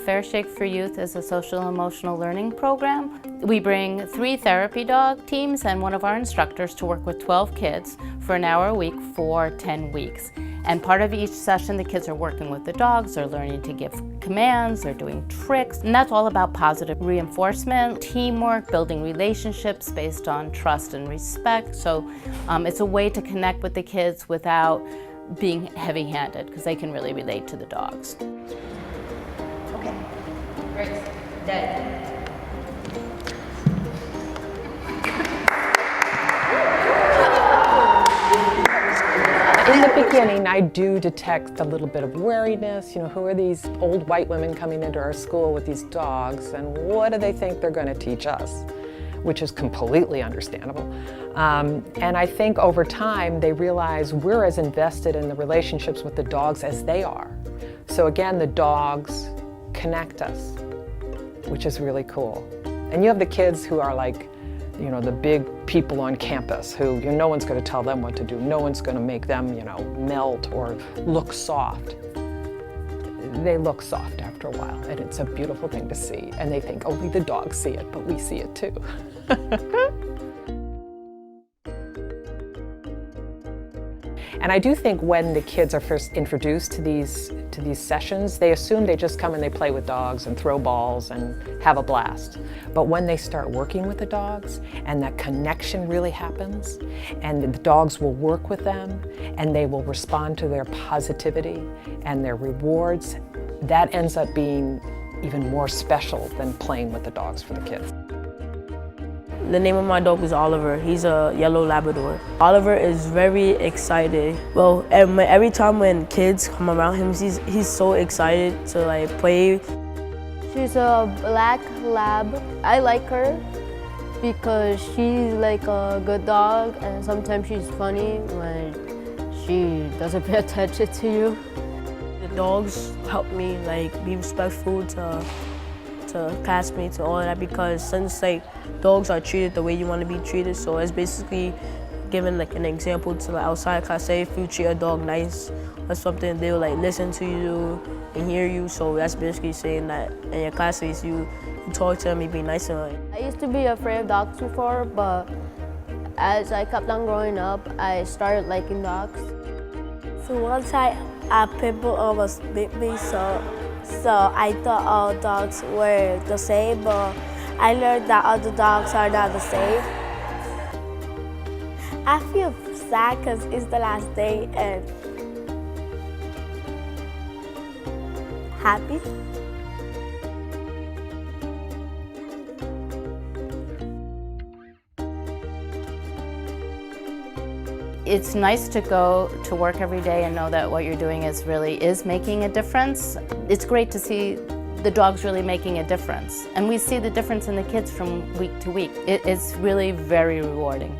Fair Shake for Youth is a social and emotional learning program. We bring 3 therapy dog teams and one of our instructors to work with 12 kids for an hour a week for 10 weeks. And part of each session, the kids are working with the dogs, they're learning to give commands, they're doing tricks, and that's all about positive reinforcement, teamwork, building relationships based on trust and respect. So it's a way to connect with the kids without being heavy-handed, because they can really relate to the dogs. Okay. Great. Dead. In the beginning, I do detect a little bit of wariness. You know, who are these old white women coming into our school with these dogs, and what do they think they're going to teach us? Which is completely understandable. And I think over time, they realize we're as invested in the relationships with the dogs as they are. So again, the dogs connect us, which is really cool. And you have the kids who are like, you know, the big people on campus who, no one's going to tell them what to do. No one's going to make them, melt or look soft. They look soft after a while, and it's a beautiful thing to see. And they think only the dogs see it, but we see it too. And I do think when the kids are first introduced to these sessions, they assume they just come and they play with dogs and throw balls and have a blast. But when they start working with the dogs and that connection really happens, and the dogs will work with them and they will respond to their positivity and their rewards, that ends up being even more special than playing with the dogs for the kids. The name of my dog is Oliver. He's a yellow Labrador. Oliver is very excited. Well, every time when kids come around him, he's so excited to play. She's a black lab. I like her because she's like a good dog, and sometimes she's funny when she doesn't pay attention to you. The dogs help me be respectful to classmates and all of that, because since dogs are treated the way you want to be treated, so it's basically giving an example to the outside class. Say if you treat a dog nice or something, they'll listen to you and hear you. So that's basically saying that in your classmates you talk to them, you be nice to them. I used to be afraid of dogs before, but as I kept on growing up, I started liking dogs. So one time a pit bull almost bit me, so I thought all dogs were the same, but I learned that other dogs are not the same. I feel sad because it's the last day, and happy. It's nice to go to work every day and know that what you're doing is making a difference. It's great to see the dogs really making a difference. And we see the difference in the kids from week to week. It's really very rewarding.